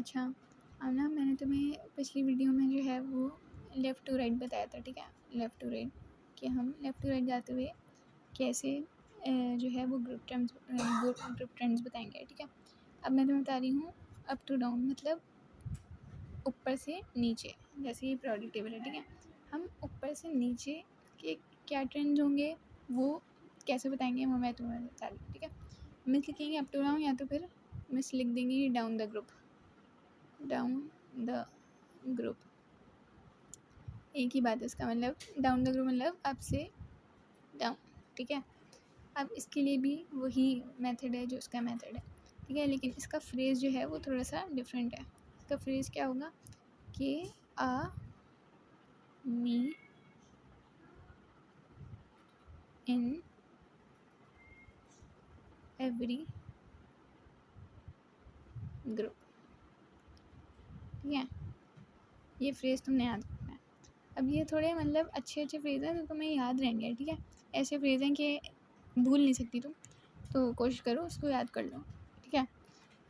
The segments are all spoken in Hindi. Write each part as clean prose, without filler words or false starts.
अच्छा, अब ना मैंने तुम्हें पिछली वीडियो में जो है वो लेफ़्ट टू राइट बताया था, ठीक है? लेफ़्ट टू राइट कि हम लेफ़्ट टू राइट जाते हुए कैसे जो है वो ग्रुप ट्रेंड्स बताएंगे, ठीक है? अब मैं तुम्हें बता रही हूँ अप टू डाउन, मतलब ऊपर से नीचे, जैसे ये प्रोडक्ट टेबल है, ठीक है? हम ऊपर से नीचे के क्या ट्रेंड्स होंगे वो कैसे बताएंगे वो मैं तुम्हें बता रही हूँ, ठीक है? मिस लिखेंगे अप टू डाउन, या तो फिर मिस लिख देंगे डाउन द ग्रुप, एक ही बात है इसका मतलब। डाउन द ग्रुप मतलब अप से डाउन, ठीक है? अब इसके लिए भी वही मेथड है जो इसका मेथड है, ठीक है? लेकिन इसका फ्रेज़ जो है वो थोड़ा सा डिफरेंट है। इसका फ्रेज़ क्या होगा कि आ मी इन एवरी ग्रुप, ठीक है? ये फ्रेज़ तुमने याद रखना है। अब ये थोड़े मतलब अच्छे फ्रेज़ हैं तो तुम्हें याद रहेंगे, ठीक है? ऐसे फ्रेज़ हैं कि भूल नहीं सकती तुम, तो कोशिश करो उसको याद कर लो, ठीक है?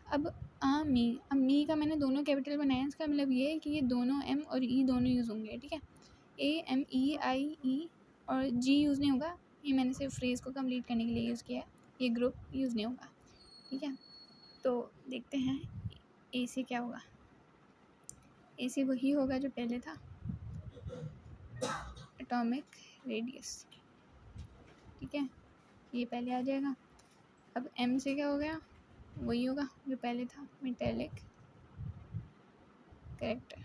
अब अब मी का मैंने दोनों कैपिटल बनाया है, इसका मतलब ये है कि ये दोनों एम और ई दोनों यूज़ होंगे, ठीक है? AMEIE और जी यूज़ नहीं होगा, ये मैंने सिर्फ फ्रेज़ को कंप्लीट करने के लिए यूज़ किया है, ये ग्रुप यूज़ नहीं होगा, ठीक है? तो देखते हैं ए से क्या होगा। ए से वही होगा जो पहले था, एटॉमिक रेडियस, ठीक है? ये पहले आ जाएगा। अब एम से क्या हो गया, वही होगा जो पहले था, मेटेलिक कैरेक्टर,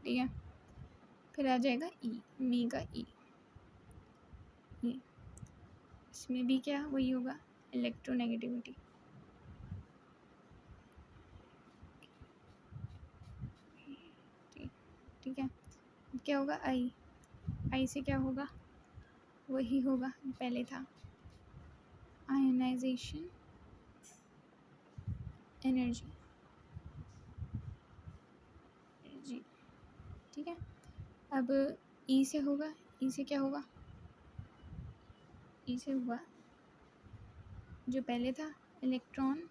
ठीक है? फिर आ जाएगा ई, मी का ई, इसमें भी क्या वही होगा, इलेक्ट्रोनेगेटिविटी, ठीक है? क्या होगा आई से क्या होगा, वही होगा पहले था, आयोनाइजेशन एनर्जी, ठीक है? अब ई से होगा, ई से क्या होगा, ई से हुआ जो पहले था, इलेक्ट्रॉन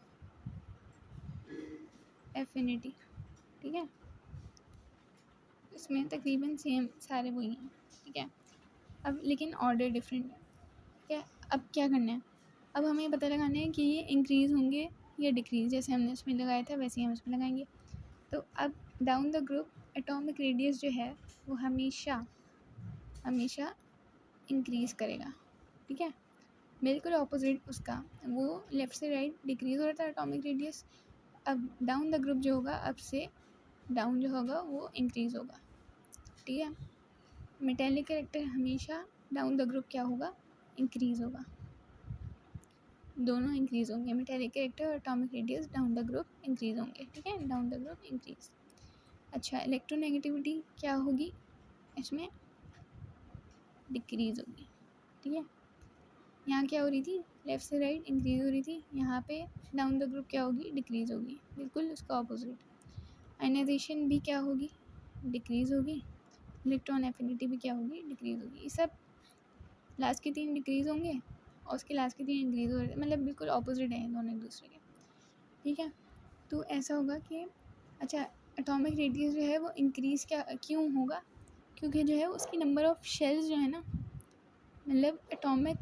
एफिनिटी, ठीक है? इसमें तकरीबन सेम सारे वही हैं, ठीक है? अब लेकिन ऑर्डर डिफरेंट है, ठीक है? अब क्या करना है, अब हमें ये पता लगाना है कि ये इंक्रीज़ होंगे या डिक्रीज़, जैसे हमने इसमें लगाया था वैसे ही हम इसमें लगाएंगे। तो अब down the group atomic radius जो है वो हमेशा इंक्रीज़ करेगा, ठीक है? बिल्कुल ऑपोजिट उसका, वो लेफ़्ट से राइट डिक्रीज़ हो रहा था एटॉमिक रेडियस, अब डाउन द ग्रुप जो होगा अप से डाउन जो होगा वो इंक्रीज़ होगा, ठीक है? मेटेलिक कैरेक्टर हमेशा डाउन द ग्रुप क्या होगा, इंक्रीज़ होगा, दोनों इंक्रीज़ होंगे, मेटेलिक कैरेक्टर और atomic radius down the group increase होंगे, ठीक है? Down the group increase. अच्छा, इलेक्ट्रोनेगेटिविटी क्या होगी, इसमें डिक्रीज़ होगी, ठीक है? यहाँ क्या हो रही थी, लेफ़्ट से राइट इंक्रीज़ हो रही थी, यहाँ पे डाउन द ग्रुप क्या होगी, डिक्रीज़ होगी, बिल्कुल उसका ऑपोजिट। आयनाइजेशन भी क्या होगी, डिक्रीज़ होगी, इलेक्ट्रॉन एफिनिटी भी क्या होगी, डिक्रीज़ होगी। ये सब लास्ट के 3 डिक्रीज़ होंगे और उसके लास्ट के 3 इंक्रीज़ हो रहे, मतलब बिल्कुल ऑपोजिट हैं दोनों एक दूसरे के, ठीक है? तो ऐसा होगा कि अच्छा, एटॉमिक रेडियस जो है वो इंक्रीज़ क्यों होगा, क्योंकि जो है उसकी नंबर ऑफ़ शेल्स जो है ना, मतलब एटॉमिक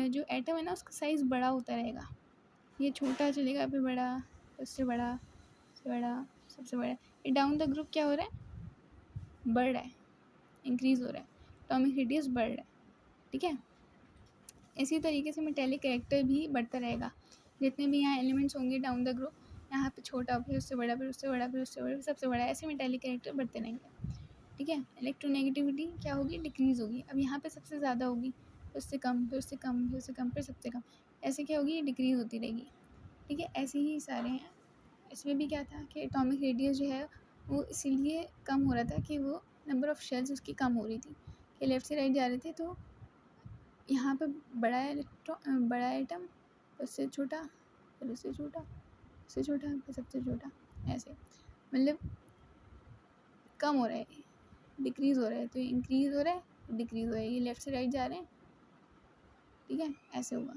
जो एटम है ना उसका साइज़ बड़ा होता रहेगा, ये छोटा चलेगा फिर बड़ा, उससे बड़ा, उससे बड़ा, सबसे बड़ा। ये डाउन द ग्रुप क्या हो रहा है, बढ़ रहा है, इंक्रीज़ हो रहा है, एटॉमिक रेडियस बढ़ रहा है, ठीक है? इसी तरीके से मेटेलिक कैरेक्टर भी बढ़ता रहेगा, जितने भी यहाँ एलिमेंट्स होंगे डाउन द ग्रुप, यहाँ पे छोटा फिर उससे बड़ा, फिर उससे बड़ा, फिर उससे बड़ा, फिर सबसे बड़ा, ऐसे मेटेलिक कैरेक्टर बढ़ते रहेंगे, ठीक है? इलेक्ट्रोनेगेटिविटी क्या होगी, डिक्रीज़ होगी, अब यहाँ पे सबसे ज़्यादा होगी, फिर उससे कम, फिर उससे कम, फिर उससे कम, फिर सबसे कम, ऐसे क्या होगी, डिक्रीज़ होती रहेगी, ठीक है? ऐसे ही सारे हैं। इसमें भी क्या था कि एटॉमिक रेडियस जो है वो इसीलिए कम हो रहा था कि वो नंबर ऑफ़ शेल्स उसकी कम हो रही थी, कि लेफ़्ट से राइट जा रहे थे, तो यहाँ पे बड़ा एटम, उससे छोटा, फिर उससे छोटा, उससे छोटा, फिर सबसे छोटा, ऐसे मतलब कम हो रहा है, डिक्रीज़ हो रहा है, तो ये इंक्रीज़ हो रहा है, डिक्रीज़ हो रहा है, ये लेफ़्ट से राइट जा रहे हैं, ठीक है? ऐसे होगा।